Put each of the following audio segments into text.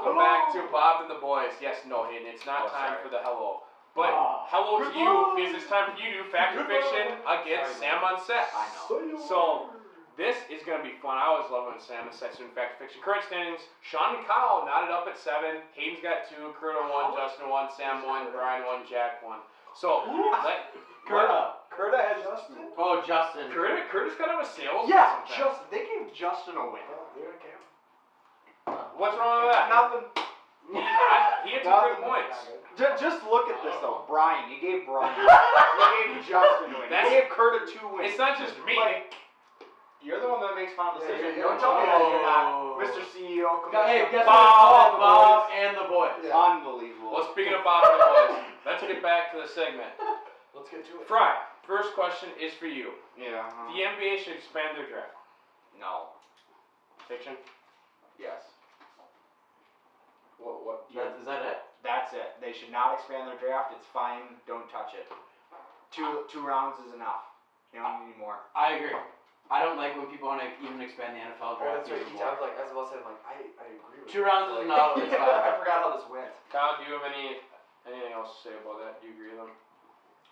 welcome back to Bob and the Boys. Yes, no, Hayden, it's not time for the hello. But hello to you, because it's time for you to do Fact or Fiction against Sam on set. I know. So, this is going to be fun. I always love when Sam on set doing Fact or Fiction. Current standings, Sean and Kyle knotted up at 7. Hayden's got 2, Curta 1, Justin 1, Sam 1, Brian 1, Jack 1. So, Curta has Justin. Oh, Justin. Curta's kind of a sales. Yeah, Justin. They gave Justin a win. What's wrong with that? Nothing. He had 2 great points. Just look at this though, Brian. You gave Brian. You gave Justin a win. You gave Curta 2 wins. It's not just me. You're the one that makes final decisions. Yeah, Don't tell me that you're not Mr. CEO. Hey, guess what? Bob and the boys. Yeah. Unbelievable. Well, speaking of Bob and the Boys, let's get back to the segment. Let's get to it. Fry, first question is for you. Yeah. The NBA should expand their draft. No. Fiction? Yes. What? Is that it? That's it. They should not expand their draft. It's fine. Don't touch it. Two rounds is enough. You don't need any more. I agree. I don't like when people want to even expand the NFL draft. That's right. As well said, I agree with 2 rounds is enough. It's fine. I forgot how this went. Kyle, do you have anything else to say about that? Do you agree with them?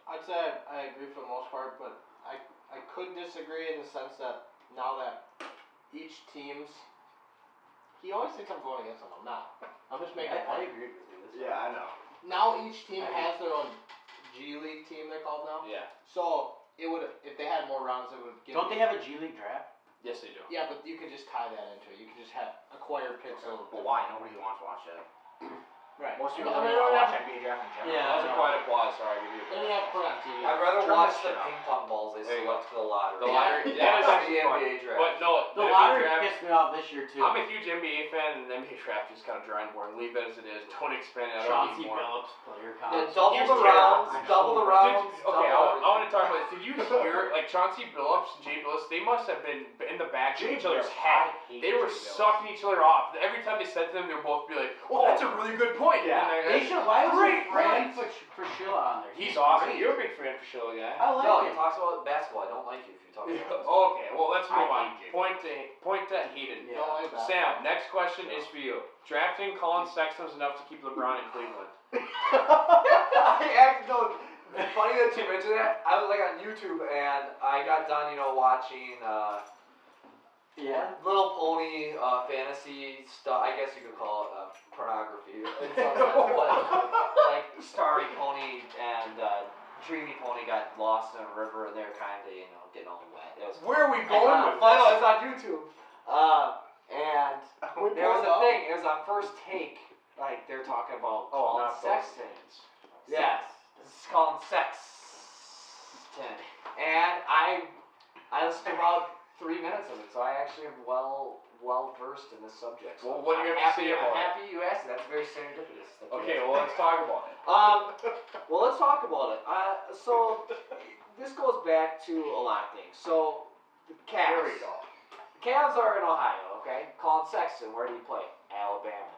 I'd say I agree for the most part, but I could disagree in the sense that now that each team's, he always thinks I'm voting against him. I'm not. I'm just making a I point. agree with you. Yeah, I know. Now each team has their own G League team, they're called now. Yeah. So it would, if they had more rounds, it would give. Don't they have a G League draft? Yes, they do. Yeah, but you could just tie that into it. You could just acquire picks. Well, why? Nobody wants to watch that. Right. Most people I don't mean, want to watch I NBA draft in general. Yeah. That was a quiet applause. Sorry, I give you a don't have to put it on TV. I'd rather Turn watch this the shit ping pong balls they There you select for the lottery. The lottery, Yeah, that is the actually fun. NBA draft. But no, The NBA lottery draft, pissed me off this year too. I'm a huge NBA fan, and the NBA draft is kind of dry and boring. Leave it as it is. Don't expand it. I don't Chauncey need more. Billups, player Yeah, comp. double Here's the the rounds. I'm Double so the glad. rounds. Okay, double I want to talk about this. Did you hear, like, Chauncey Billups and Jay Billups, they must have been in the back of each other's head. They were sucking each other off. Every time they said to them, they would both be like, oh, that's a really good point. Yeah. And They should. Why was Great Fran point. for Sheila on there? He's awesome. great. You're a big fan for Sheila, guy. I like No, he him. talks about basketball. I don't like you if you talk about basketball. Okay, well, let's move on. hate Jay. Point to Hayden. Yeah. Don't like that. Sam, next question is for you. Drafting Colin Sexton was enough to keep LeBron in Cleveland. It's funny that you mentioned that. I was like on YouTube and I got done, watching Little Pony fantasy stuff. I guess you could call it pornography. In some sense, like Starry Pony and Dreamy Pony got lost in a river and they're kind of getting all wet. It was Where are we going with I know, this? it's on YouTube. And there was a thing. It was on First Take. Like they're talking about Colin Sexton. Yes, it's called Sexton. And I listened to about 3 minutes of it, so I actually am well versed in this subject. So Well, what do you have to say about I'm it? happy you asked. That's very serendipitous. Okay, well, let's talk about it. Well, let's talk about it. So this goes back to a lot of things. So the Cavs. There we go. Cavs are in Ohio, okay? Colin Sexton, where did he play? Alabama.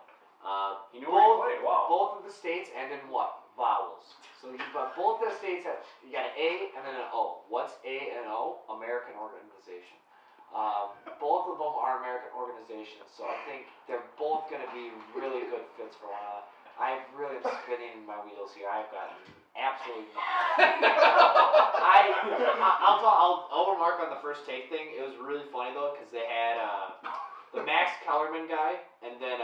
He knew where he played. Wow. Both of the states end in what? Vowels. So both the states have, you got an A and then an O. What's A and O? American organization. Both of them are American organizations, so I think they're both going to be really good fits for one another. I really am spinning my wheels here. I've got absolutely nothing. I'll remark on the First Take thing. It was really funny though because they had the Max Kellerman guy and then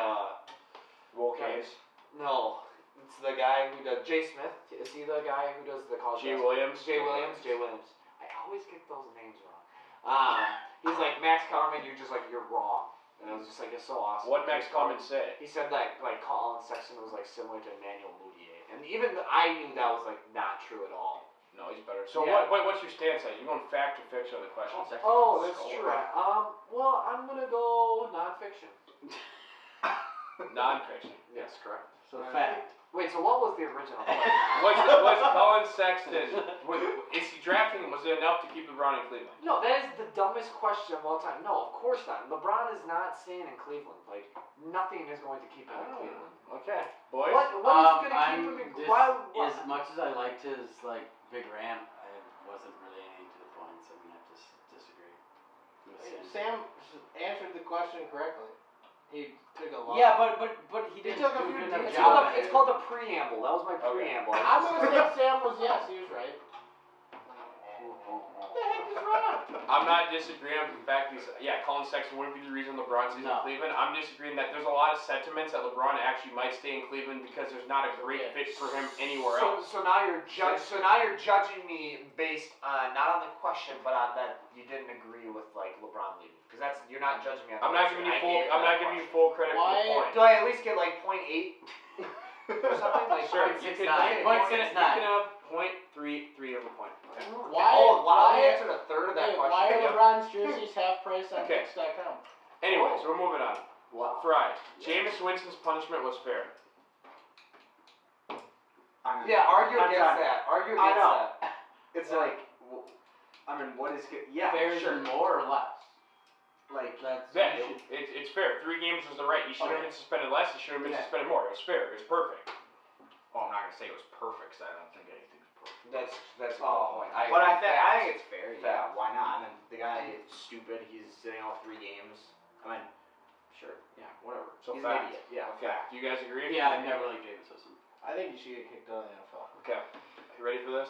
Roll case. no, it's the guy who does Jay Smith. Is he the guy who does the college? Jay basketball? Williams. Jay Williams. I always get those names wrong. He's like Max Kellerman. You're wrong. And I was just like, it's so awesome. What Max Kellerman say? He said like Colin Sexton was like similar to Emmanuel Mudiay, and even I knew that was like not true at all. No, he's better. So Yeah. what's your stance on it? You going fact or fiction on the question? Oh, that's true. Well, I'm gonna go nonfiction. Non-fiction. Yes, correct. So fact. Wait, so what was the original? Was Colin Sexton, is he drafting him, was it enough to keep LeBron in Cleveland? No, that is the dumbest question of all time. No, of course not. LeBron is not staying in Cleveland. Like, nothing is going to keep him in Cleveland. Okay, boys. What is going to keep him in Cleveland? As much as I liked his big rant, I wasn't really anything to the point, so I'm gonna have to disagree. Sam answered the question correctly. He took a lot. Yeah, but he He didn't took a do few a good enough deep- job. It's called the preamble. That was my preamble. I'm gonna say Sam was yes. He was right. What the heck is wrong? I'm not disagreeing with the fact he's Colin Sexton wouldn't be the reason LeBron stays in No. Cleveland. I'm disagreeing that there's a lot of sentiments that LeBron actually might stay in Cleveland because there's not a great fit for him anywhere else. So now you're judging me based on not on the question, but on that you didn't agree with like LeBron leaving, because you're not judging me on. I'm not giving you full credit for the point. Do I at least get like 0.8 or something like? Sure, you can have 0.33 of a point. Okay. I answered a third of that question. Why are LeBron's jerseys half price on Okay. Kicks.com? Anyways, we're moving on. Wow. Fry. Jameis Winston's punishment was fair. Yeah, argue I'm against done. that. Argue I against know. that. It's like, I mean, what is good? Yeah, Fair sure. than more or less. Like, That's Yeah, you should- it's fair. 3 games was the right. He should have been suspended less. He should have been suspended more. It was fair. It was perfect. oh, I'm not gonna say it was perfect, 'cause I don't think anything's perfect. That's a good Oh, point. but I think it's fair. Yeah, Facts. why not? And then the guy is stupid. He's sitting out 3 games. I mean, sure, yeah, whatever. So He's fact. an idiot. Yeah, Okay. fact. Do you guys agree? Yeah, I never liked James Winston. I think you should get kicked out of the NFL. Okay. You ready for this?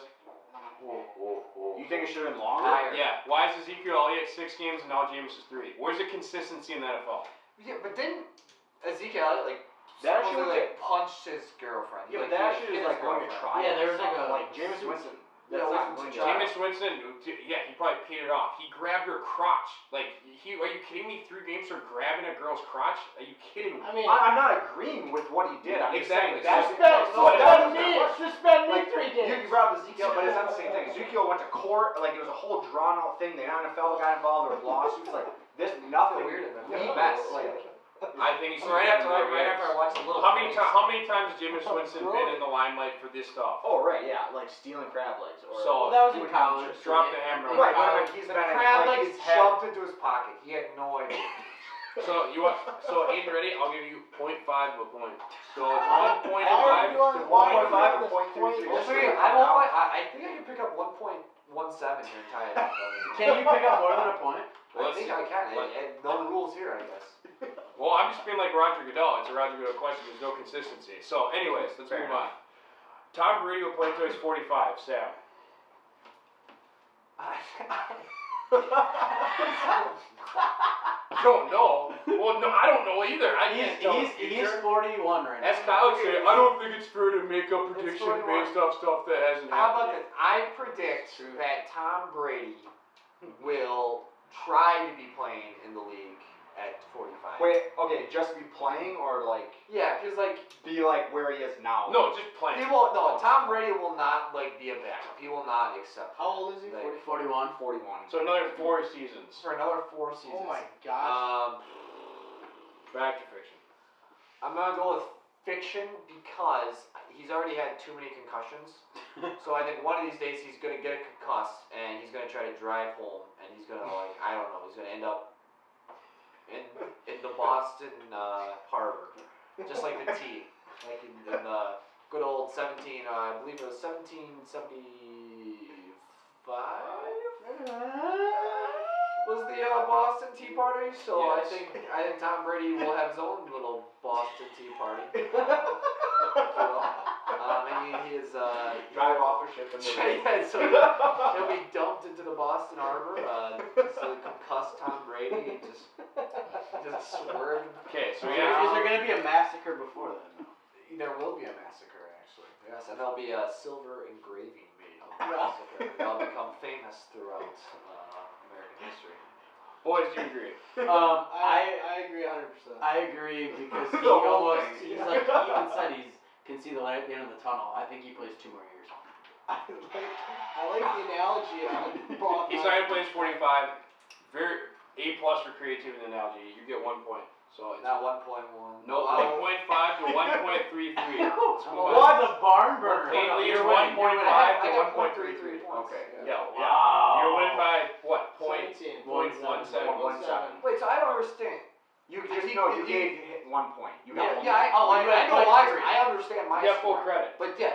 You think it should have been longer? Yeah. Why is Ezekiel Elliott 6 games and now Jameis is 3? Where's the consistency in the NFL? Yeah, but then Ezekiel Elliott That supposedly actually like punched his girlfriend. Yeah, but Like, that he actually hit is his like going to girlfriend. trial. Yeah, there was like So, a- like Jameis Winston. Yeah, That's not Winston's going to trial. Jameis Winston, he probably paid it off. He grabbed her crotch. Like, are you kidding me? 3 games for grabbing a girl's crotch? Are you kidding me? I mean, I'm not agreeing with what he did. I'm just Exactly. saying that's suspend me 3 games. You brought up Ezekiel, but it's not the same thing. Ezekiel went to court, like it was a whole drawn out thing. The NFL got involved, there was lawsuits, like this nothing. Weird of him. We Mess. like I think he's So right after I watched a little. How many times has Jameis Winston been in the limelight for this stuff? oh right, yeah, like stealing crab legs or So, Well, that was in doing college. shit. Drop the hammer. Right, but he's The been crab like legs his head. jumped into his pocket. He had no idea. So Hayden, ready? I'll give you 0.5 of a point. So it's Why 1.5 are you on to 1.5 1.5. or 0.33? Well, so I think I can pick up 1.17 here and tie it up. Can you pick up more than a point? I think I can. No rules here, I guess. Well, I'm just being like Roger Goodell. It's a Roger Goodell question. There's no consistency. So, anyways, let's Fair move on. Tom Brady will play until he's 45. Sam. I don't know. Well, no, I don't know either. I can't tell the He's future. 41 right now. As Kyle would say, I don't think it's fair to make a prediction 41. based off stuff that hasn't How happened about yet. this? I predict that Tom Brady will try to be playing in the league at 45. Wait, okay, just be playing or like Yeah, because like be like where he is now? No, just playing. he won't. No, Tom Brady will not like be a backup. He will not accept How old is he? Like, 41. 41. So another 4 seasons. for another 4 seasons. Oh my gosh. Back to fiction. I'm gonna go with fiction because he's already had too many concussions. So I think one of these days he's gonna get concussed and he's gonna try to drive home and he's gonna I don't know, he's gonna end up in the Boston Harbor, just like the T, like in the good old I believe it was 1775. Was the Boston Tea Party? So Yes. I think Tom Brady will have his own little Boston Tea Party. And he is Drive off a ship and yeah, so he'll be dumped into the Boston Harbor. Just concussed Tom Brady and just swerve. Okay, so Is there going to be a massacre before then? There will be a massacre actually. Yes, and there'll be a silver engraving made of the massacre. They'll become famous throughout American history. Boys, do you agree? I agree 100%. I agree because he The whole almost, thing. he's like, he even said can see the light at the end of the tunnel. I think he plays 2 more years. I like the analogy on Boston. He's already plays 45. Very A+ for creativity and analogy. You get 1 point. So it's Not 1.1. no 1.5 to 1.33. What's a barn burner? Hayden leads You're 1.5 winning. to I got 1.33. 0.33 points. Okay. Yeah. Wow. You're winning by what? 17. 0.17. Wait, so I don't understand. You gave 1 point. You got 1 I point. know I understand my You got full score. credit. But yeah,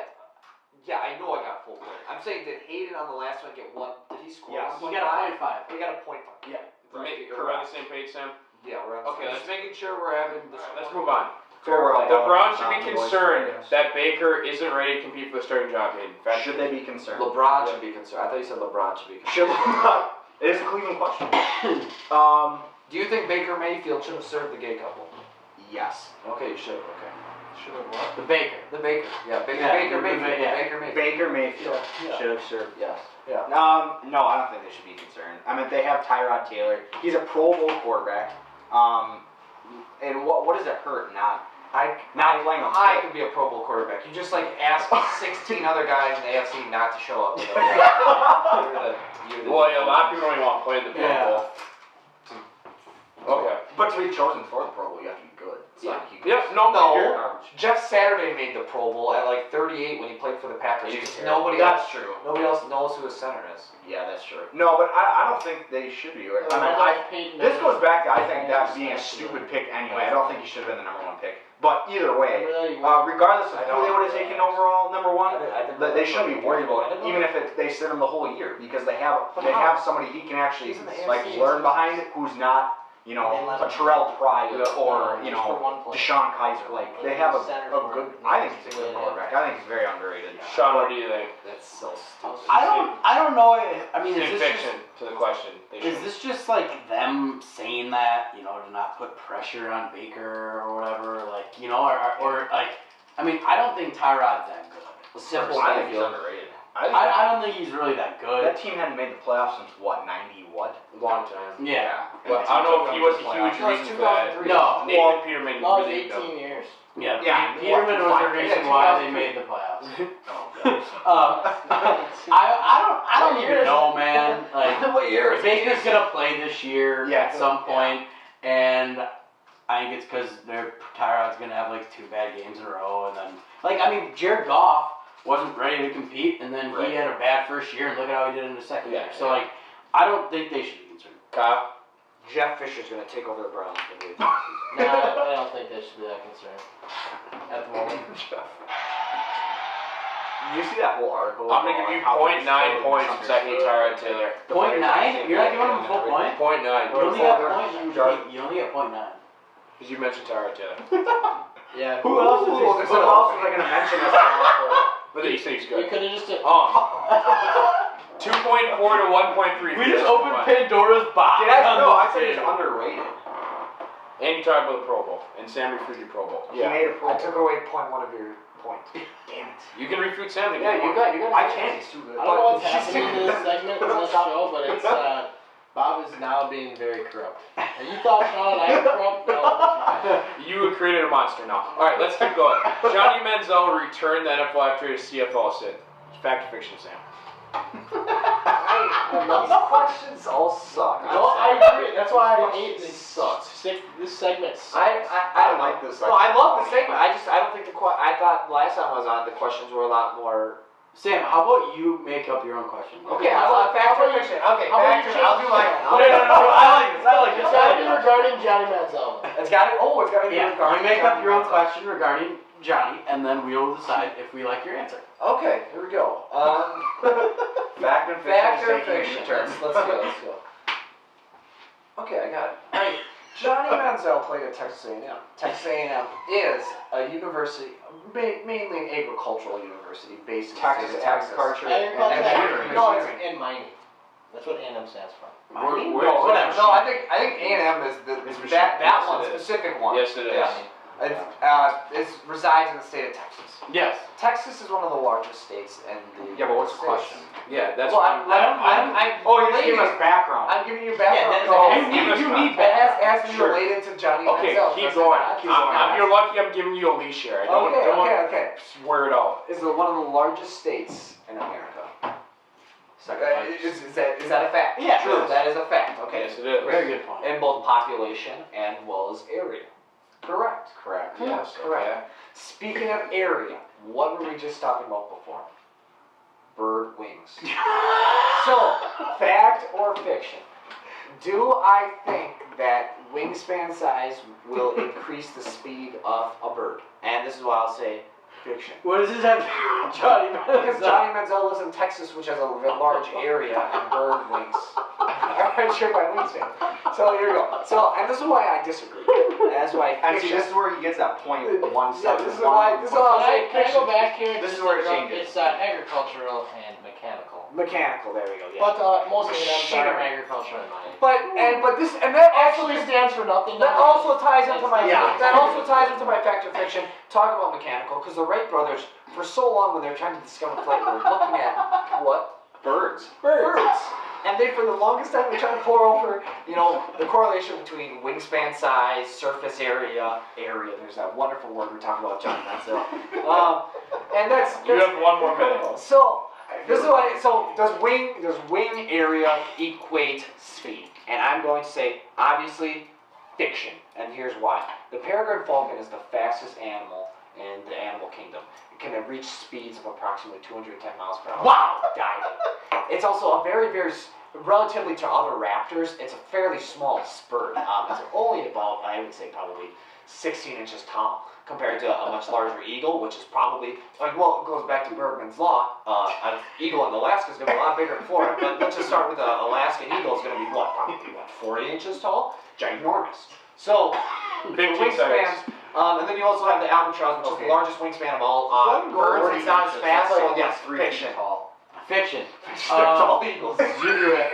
I know I got full credit. I'm saying did Hayden on the last one get 1? Did he score Yes. 1.5? He got a 0.5. He got a 0.5. Yeah. We're on the same page, Sam. Yeah, we're on. Okay, just making sure we're having. Let's move on. Fair The play. Browns should be concerned that Baker isn't ready to compete for the starting job, Hayden. Should they be concerned? LeBron should be concerned. I thought you said LeBron should be concerned. Should LeBron? It is a Cleveland question. Do you think Baker Mayfield should have served the gay couple? Yes. Okay, you should. Okay. Should have what? The Baker. The Baker. Yeah, Baker. Yeah, Baker Mayfield. yeah. Baker Mayfield. Baker Mayfield Yeah. should have served. Yes. Yeah. No, I don't think they should be concerned. I mean, they have Tyrod Taylor. He's a Pro Bowl quarterback. And what does it hurt not playing him? I could be a Pro Bowl quarterback. You just like ask 16 other guys in the AFC not to show up. Well, yeah, a lot of people don't even want to play in the Pro Bowl. Okay. But to be chosen for the Pro Bowl, you have to be good. It's Yeah. like you Yep, no. Jeff Saturday made the Pro Bowl at like 38 when he played for the Packers. Nobody That's else, true. nobody else knows who his center is. Yeah, that's true. No, but I don't think they should be. I mean, this goes back to I think that being a stupid pick anyway. I don't think he should have been the #1 pick. But either way, regardless of who they would have taken overall #1, they shouldn't be worried about it. Even if they sit him the whole year, because they have somebody he can actually like learn behind who's not. You know, a Terrell Pryor or, you know, Deshaun Kaiser. Like, they have a good, I think he's a good quarterback. I think he's very underrated. Sean, what do you think? That's so stupid. I don't know. I mean, Same is this fiction to the question. Is this just like them saying that, you know, to not put pressure on Baker or whatever, like, you know, or like, I mean, I don't think Tyrod's that good. Simple. I think he's underrated. I don't think he's really that good. That team hadn't made the playoffs since what, 90 what? Long time. Yeah. But I don't know if he was a huge reason for that. No. Nathan Peterman No, really 18 years. Yeah. Yeah, Peterman was the reason why they made the playoffs. I don't even know, man. Like, What year is it? Baker's gonna play this year Yeah. at some point, and I think it's because Tyrod's gonna have like 2 bad games in a row, and then like I mean Jared Goff wasn't ready to compete, and then he had a bad first year, and look at how he did in the second year. So like, I don't think they should be concerned. Kyle? Jeff Fisher's gonna take over the Browns. No, I don't think they should be that concerned at the moment. Did you see that whole article? I'm gonna give you 0.9 points for second Tyrod Taylor. 0.9? You're not giving him a full point? 0.9. You only got point. You only got 0.9. Because you mentioned Tyrod Taylor. Yeah. Who else is he? Who else was I going to mention as But you say he's You good. could have just. 2.4 to 1.3. We just opened Pandora's box. I said he's underrated. And you talked about the Pro Bowl. And Sam refuted your Pro Bowl. He made a Pro I Bowl. took away 0.1 of your point. Damn it. You can refute Sam. Yeah, you got. I can't. He's too good. I don't know what's happening in this segment in this show, but it's Bob is now being very corrupt. And you thought Sean and I were corrupt? No, You created a monster now. Alright, let's keep going. Johnny Manziel returned the NFL after his CFO sit. Fact or fiction, Sam? These questions all suck. no, I agree. That's why I hate this. Sucks. This segment sucks. I don't like this. No, I love the segment. I don't think I thought last time I was on the questions were a lot more. Sam, how about you make up your own question? Okay, how about fact or fiction? Okay, fact or I'll do mine. No, I like this. It's gotta be regarding Johnny Manziel. It's got to be Yeah, regarding. you make up your own question regarding Johnny, and then we'll decide if we like your answer. Okay, here we go. Fact and fiction. Fact is or taking a fiction? turn. Let's go. Okay, I got it. Alright, Johnny Manziel played at Texas A&M. Texas A&M is a university, mainly an agricultural university based in Texas the state of Texas. agriculture. Agriculture. No, it's in mining. That's what A&M stands for. Mining? Where- No, I think A&M is that Yes, one it is. specific one. Yes, it is. It resides in the state of Texas. Yes. Texas is one of the largest states in the. Yeah, but what's the States. question? Yeah, that's Well, why. I'm Oh, you're just relating- giving us background. I'm giving you Yeah, background. that's- you need It has to be Sure. related to Johnny Okay, Manziel. keep Does it going. not? Keep going. You're lucky I'm giving you a leash here. I don't Okay. swear it out. Is one of the largest states in America. Second largest. Is that a fact? Yeah. True. That is a fact. Okay. Yes, it is. Very good point. In both population and well as area. Correct. Correct. Yes, correct. okay. Speaking of area, what were we just talking about before? Bird wings. So, fact or fiction? Do I think that wingspan size will increase the speed of a bird? And this is why I'll say fiction. What does this have to do with Johnny Because Manziel? Johnny Manziel lives in Texas, which has a large area and bird wings. redshirt by wingspan. So here we go. So, and this is why I disagree. And that's why And see, this is where he gets that .17. Yeah, this is why. This is all I'm saying. Can I go back here? This is where it changes. It's agricultural and mechanical. Mechanical. There we go. Yeah. But most of them Shit. are agriculture in my. But this and that Actually stands for nothing. That also ties into my Yeah. that also ties into my fact or fiction. Talk about mechanical because the Wright brothers, for so long when they're trying to discover flight, were looking at what Birds. birds, and they for the longest time were trying to pour over, the correlation between wingspan size, surface area. There's that wonderful word we talk about, John. That's it. And that's You have 1 more minute. so. This is what. So does wing area equate speed? And I'm going to say obviously fiction, and here's why. The peregrine falcon is the fastest animal in the animal kingdom. It can reach speeds of approximately 210 miles per hour. Wow! Diving. It's also a very, very, relatively to other raptors, it's a fairly small spurt. It's only about, I would say, probably 16 inches tall compared to a much larger eagle, which is probably, it goes back to Bergman's law. An eagle in Alaska is going to be a lot bigger than Florida, but let's just start with the Alaskan eagle is going to be probably 40 inches tall? Ginormous. So, Big wingspans, and then you also have the albatross, which is the largest wingspan of all birds. It's not as fast, so yes, fiction. Fiction. Tall eagles. You do it.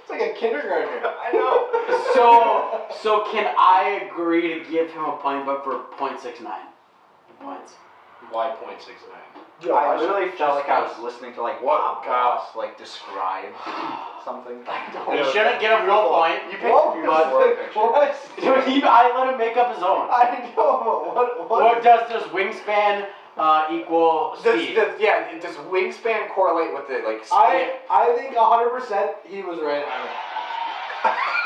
It's like a kindergartner. I know. So can I agree to give him a point, but for 0.69 points? Why 0.69? I literally felt like I was listening to What? Bob Ross describe something. You shouldn't get a full point. You picked a beautiful word picture. What? I let him make up his own. I know. What? What does wingspan equal speed? Does wingspan correlate with the speed? I think 100% he was right on it.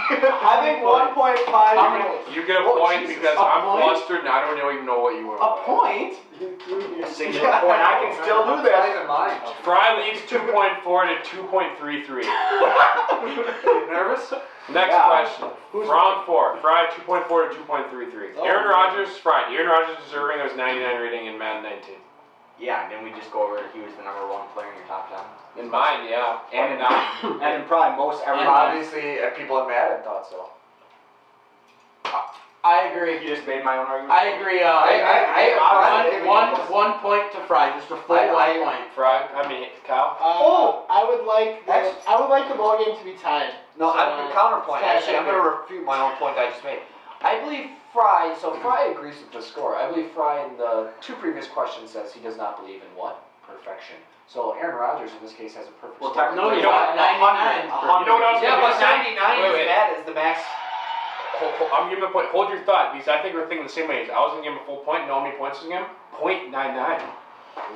I think 1.5. You get a point because I'm flustered and I don't even know what you were. A point? A single point. I can still do this. Not even mine. Fry leads 2.4 to 2.33. You nervous? Next question. Round 4. Fry 2.4 to 2.33. Aaron Rodgers, Fry. Aaron Rodgers deserving of his 99 rating in Madden 19. Yeah, and then we just go over he was the #1 player in your top 10. In mine, yeah. And in mine. And in probably most And everybody. obviously, people at Madden thought so. I agree. You just made my own argument. I agree. One point to Fry, just a full 1 point. Fry, Kyle. I would like the ball game to be tied. No, So, I'm counterpoint. it's Actually, I'm going to refute my own point I just made. I believe Fry. So Fry agrees with the score. I believe Fry in the 2 previous questions says he does not believe in what? Perfection. So Aaron Rodgers in this case has a perfect score. No, you you don't. don't. 99. You know what I was Yeah, going but to say? 99 Wait. is bad as the max. I'm giving him a point. Hold your thought, because I think we're thinking the same way. I was going to give him a full point. You know how many points to give him? 0.99.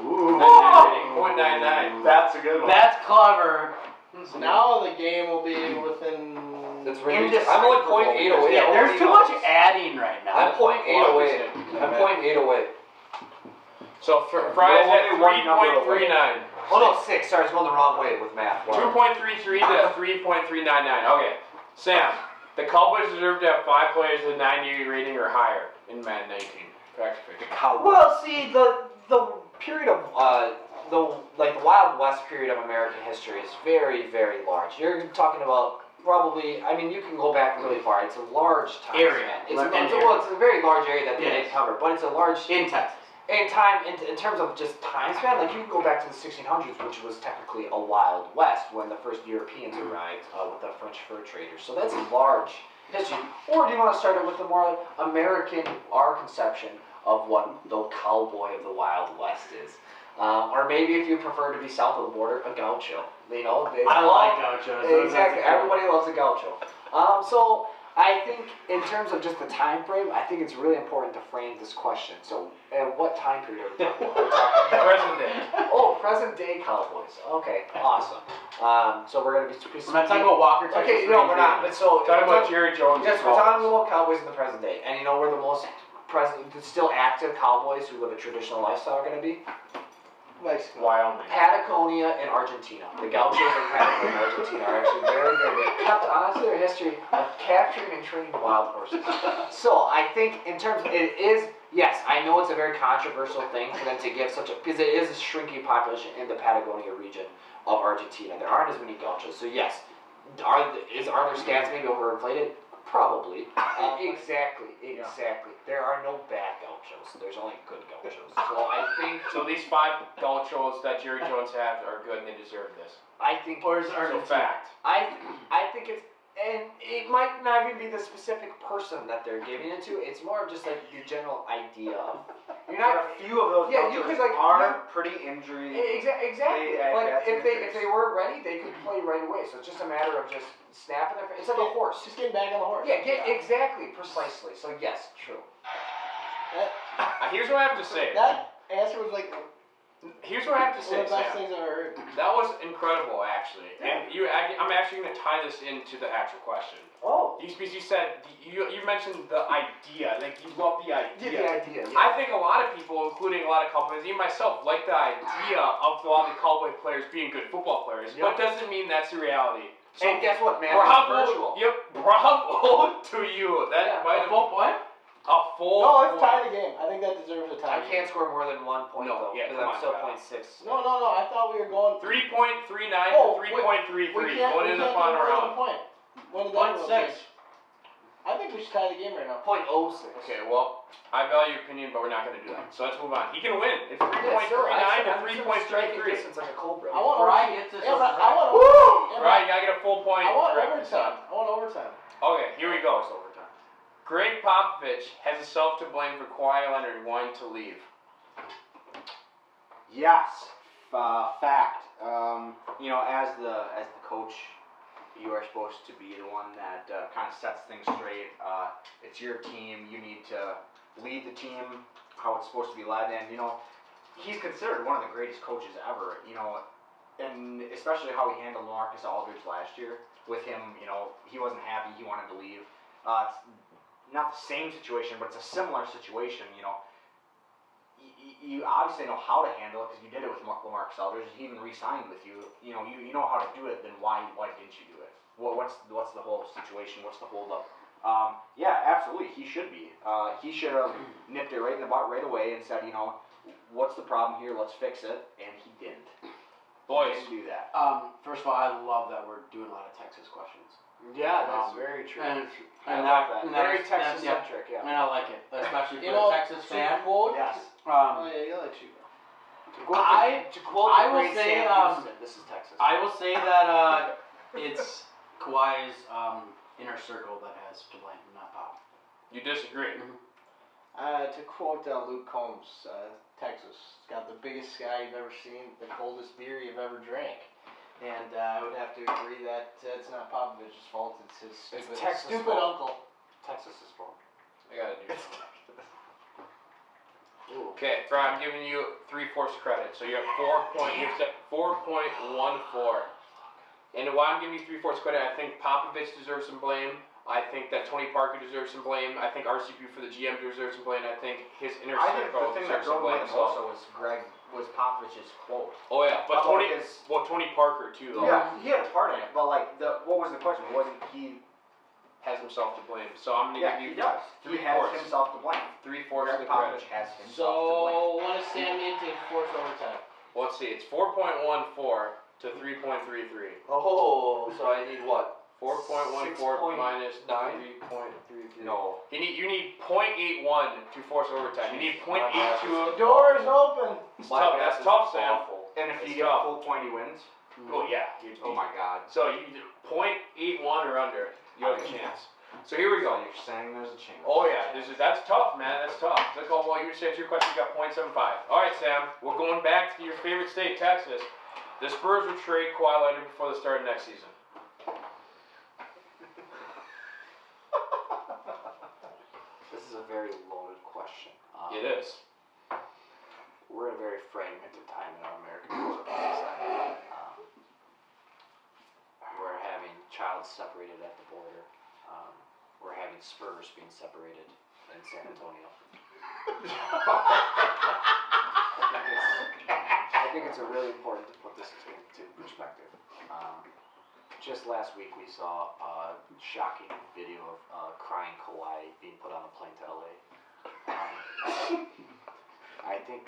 Ooh. 0.99. That's a good one. That's clever. So now the game will be within. That's really. I'm only 0.8 away. Yeah, there's too much adding right now. I'm 0.8 away. I'm 0.8 away. So Fry's at 3.39. Oh no, 6. Sorry, I was going the wrong way with math. 2.33 to 3.399. Okay. Sam, the Cowboys deserve to have 5 players with a 90 rating or higher in Madden 19. Fact or fiction? Well, see, the period of the Wild West period of American history is very, very large. You're talking about probably. I mean, you can go back really far. It's a large time Area. span. It's a very large area that they didn't cover, but it's a large In Texas. in time in terms of just time span. Like you can go back to the 1600s, which was technically a Wild West when the first Europeans arrived with the French fur traders. So that's a large history. Or do you want to start it with the more American, our conception of what the cowboy of the Wild West is? Or maybe if you prefer to be south of the border, a gaucho. You know, I like gauchos. Exactly. Everybody loves a gaucho. So I think in terms of just the time frame, I think it's really important to frame this question. So, what time period are we talking about? Are we talking Present day. Oh, present day Cowboys. Okay, awesome. So we're gonna be. I'm not talking about Walker, Texas. Okay, no, we're not. But so Talking about Jerry Jones. yes, we're talking about Cowboys in the present day, and you know where the most still active Cowboys who live a traditional lifestyle are gonna be? Mexico. Wyoming. Patagonia and Argentina. The Gauchos in Patagonia and Argentina are actually very, very big. Kept honestly their history of capturing and training wild horses. So I think in terms of, it is Yes, I know it's a very controversial thing for them to give such a, because it is a shrinking population in the Patagonia region of Argentina. There aren't as many gauchos. So yes, are their stats maybe overinflated? Probably. Exactly. There are no bad gauchos. There's only good gauchos. So I think. So these 5 gauchos that Jerry Jones has are good and they deserve this. I think. Or is it So fact. I think it's, and it might not even be the specific person that they're giving it to. It's more of just like the general idea. You're not. A few of those You could like are pretty injury. Exactly. But if they were ready, they could play right away. So it's just a matter of just snapping their. It's like a horse. Just getting back on the horse. Yeah. Exactly. Precisely. So yes, true. Here's what I have to say. That answer was like Here's what I have to one say, of the best Sam. things I've ever heard. That was incredible, actually. And I'm actually going to tie this into the actual question. Oh. Because you said, you mentioned the idea. Like, you love the idea. The idea. Yeah. I think a lot of people, including a lot of Cowboys, even myself, like the idea of a lot of the Cowboy players being good football players. Yep. But doesn't mean that's the reality. So And guess what, man? bravo, It's virtual. Yep, bravo to you. That might A have full point? a full. No, it's point. tied the game. I think that deserves a tie. I can't score more than 1 point No, though, yeah, because come I'm on, still Kyle. 0.6. No. I thought we were going. 3.39 Oh, to we 3.33 can't. going in the We can't final do more than a round. point. When did Point that go? 6. I think we should tie the game right now. 0.06. Okay, well, I value your opinion, but we're not going to do that. So let's move on. He can win. It's 3.39 to 3.33. Distance like a cobra. I want Brian gets this. Yeah, over but I want. right. Right, you got to get a full point. I want correct, overtime. I want overtime. Okay, here we go. Greg Popovich has himself to blame for Kawhi Leonard wanting to leave. Yes, fact. As the coach, you are supposed to be the one that kind of sets things straight. It's your team. You need to lead the team how it's supposed to be led, and he's considered one of the greatest coaches ever. And especially how he handled Marcus Aldridge last year. With him, he wasn't happy. He wanted to leave. It's not the same situation, but it's a similar situation. You obviously know how to handle it because you did it with LaMarcus Aldridge. He even re-signed with you. You know how to do it. Then why didn't you do it? What's the whole situation? What's the holdup? Yeah, absolutely. He should be. He should have nipped it right in the butt right away and said, what's the problem here? Let's fix it. And he didn't. Boys, He didn't do that. First of all, I love that we're doing a lot of Texas questions. Yeah, that's very true. And I love that. Very is- Texas yeah. centric, yeah. And I like it, especially for You a know, Texas fan. Quote. Yes. Oh yeah, you like you. To quote I the will great say, Sam Houston, this is Texas. I will say that it's Kawhi's inner circle that has to blame, not Pop. you disagree. To quote Luke Combs, Texas got the biggest sky you've ever seen, the coldest beer you've ever drank. And I would have to agree that it's not Popovich's fault. It's his stupid fault. uncle. Texas's fault. I gotta do something. Okay, Brian, I'm giving you 3/4 credit. So you're at 4.14. And why I'm giving you 3/4 credit, I think Popovich deserves some blame. I think that Tony Parker deserves some blame. I think RCP for the GM deserves some blame. I think his inner I think circle the thing that deserves some drove blame. him also was Popovich's quote. Oh yeah, but About Tony Parker too though. Yeah, he had a part in it, but what was the question? Wasn't he? Has himself to blame. So I'm gonna Yeah, give you he does. He has 3/4. himself to blame. 3/4 of Greg the credit. Popovich has himself to blame. So what does Sam need to force overtime? Well, let's see. It's 4.14 to 3.33. Oh, so I need what? 4.14 minus 6.9? 3.33. No. You need 0.81 to force overtime. You need 0.82. The door is open. It's tough. That's tough, Sam. And if It's you get tough. a full point, he wins. Oh yeah. Oh my God. So you do 0.81 or under, you have a chance. So here we So go. you're saying there's a chance. Oh yeah, that's tough, man. That's tough. Let's go. Well, you said your question. You got 0.75. All right, Sam. We're going back to your favorite state, Texas. The Spurs would trade Kawhi Leonard before the start of next season. This is a very loaded question. It is. We're in a very fragmented time in our American society. We're having child separated at the border. We're having Spurs being separated in San Antonio. I think it's really important to put this into perspective. Just last week we saw a shocking video of crying Kawhi being put on a plane to LA. I think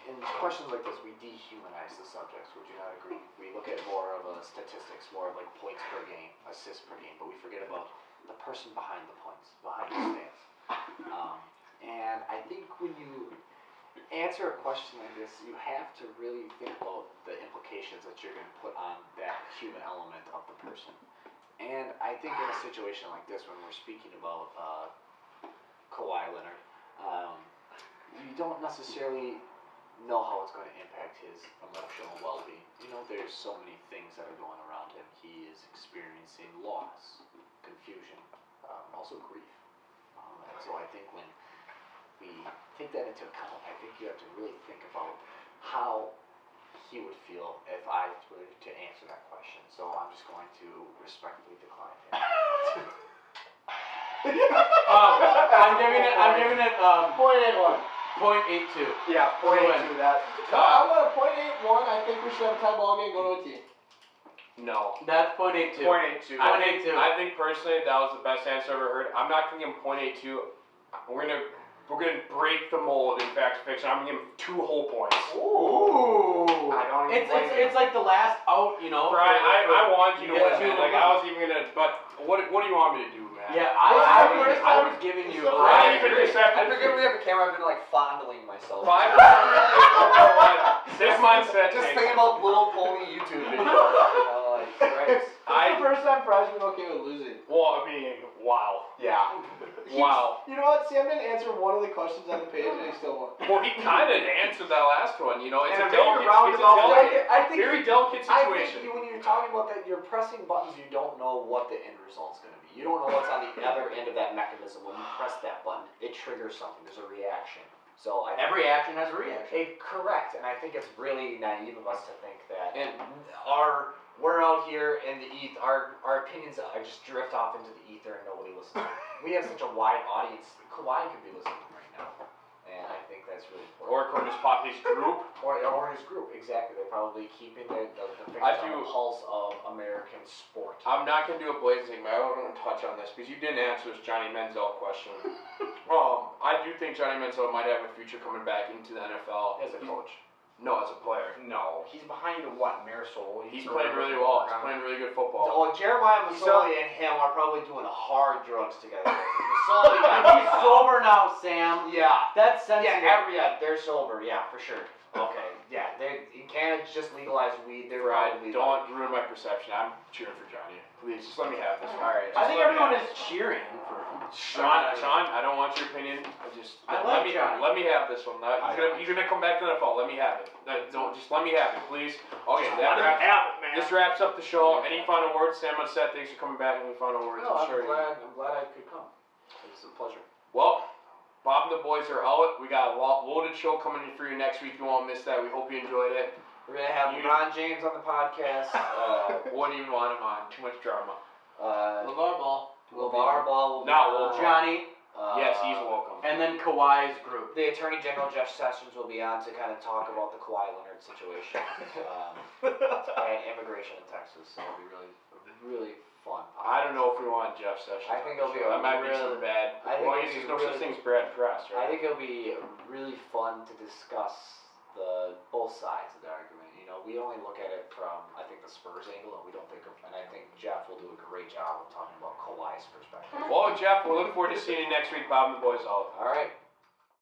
in questions like this, we dehumanize the subjects. Would you not agree? We look at more of a statistics, more of like points per game, assists per game, but we forget about the person behind the points, behind the stats. And I think when you answer a question like this, you have to really think about the implications that you're going to put on that human element of the person. And I think in a situation like this, when we're speaking about Kawhi Leonard, you don't necessarily know how it's going to impact his emotional well-being. You know, there's so many things that are going around him. He is experiencing loss, confusion, also grief. And so I think when we take that into account, I think you have to really think about how he would feel if I were to answer that question. So I'm just going to respectfully decline him. I'm giving it 0.81. 0.82. Yeah, 0.82 that. No, I'm going to 0.81. I think we should have a tie ball game and go to a team. No. That's 0.82. 0.82. I think personally that was the best answer I've ever heard. I'm not gonna give him 0.82. We're gonna break the mold in fact fiction. I'm gonna give him 2 whole points. Ooh. I don't even It's like the last out, you know. Brian, I wanted you to win, Yeah. man. Like I was even gonna, but what do you want me to do, man? Yeah, I was giving you. Brian, you can accept I it. forget we have a camera. I've been like fondling myself. 6 months that Just takes. thinking about Little Pony YouTube videos. You know, like, right? It's the first time Fry's been okay with losing. Well, I mean, wow. Yeah. Wow. You know what? Sam didn't answer one of the questions on the page and he still won. Well, he kind of answered that last one. You know, it's And a a very delicate, roundabout I think very delicate I situation. think when you're talking about that, you're pressing buttons. You don't know what the end result's going to be. You don't know what's on the other end of that mechanism. When you press that button, it triggers something. There's a reaction. So I think Every action has a reaction. correct, and I think it's really naive of us to think that And we're out here in the ether. Our opinions are just drift off into the ether and nobody listens. We have such a wide audience. Kawhi could be listening right now, and I think that's really important. or according to his group. Or his group, exactly. They're probably keeping the fingers I on do- the pulse of American sport. I'm not gonna do a blazing, but I want to touch on this because you didn't answer this Johnny Manziel question. I do think Johnny Manziel might have a future coming back into the NFL As a coach. No, as a player. No, he's behind what? Marisol. He's playing really well. He's playing really good football. Oh, Jeremiah Masoli and him are probably doing hard drugs together. Masoli, He's sober now, Sam. yeah. That's sensitive. They're sober, yeah, for sure. Okay, yeah, in Canada just legalized weed. They're Right, probably don't ruin my perception. I'm cheering for Johnny. Please, just let me have this. All right. I think everyone is cheering for him. Sean, I don't want your opinion. I like Johnny. Let me have this one. He's gonna come back to the NFL. Let me have it. Don't just let me have it, please. Okay, this wraps up the show. Any final words? Sam and Seth, thanks for coming back. Any final words? No, I'm sure glad I could come. It was a pleasure. Well, Bob and the boys are out. We got a loaded show coming in for you next week. You won't miss that. We hope you enjoyed it. We're gonna have LeBron James on the podcast. Wouldn't even want him on. Too much drama. LeVar Ball. LeVar Ball will be Not on. Will Johnny. Yes, he's welcome. And then Kawhi's group. The Attorney General Jeff Sessions will be on to kind of talk about the Kawhi Leonard situation and immigration in Texas. So it'll be really fun. I don't know if we want Jeff Sessions. I think it'll be that might be some bad. Well, there's no such thing as bad press, right? I think it'll be really fun to discuss both sides of the argument. You know, we only look at it from I think the Spurs angle, and we don't think of. And I think Jeff will do a great job of talking about Kawhi's perspective. Well, Jeff, we'll look forward to seeing you next week. Bob and the boys out. All right.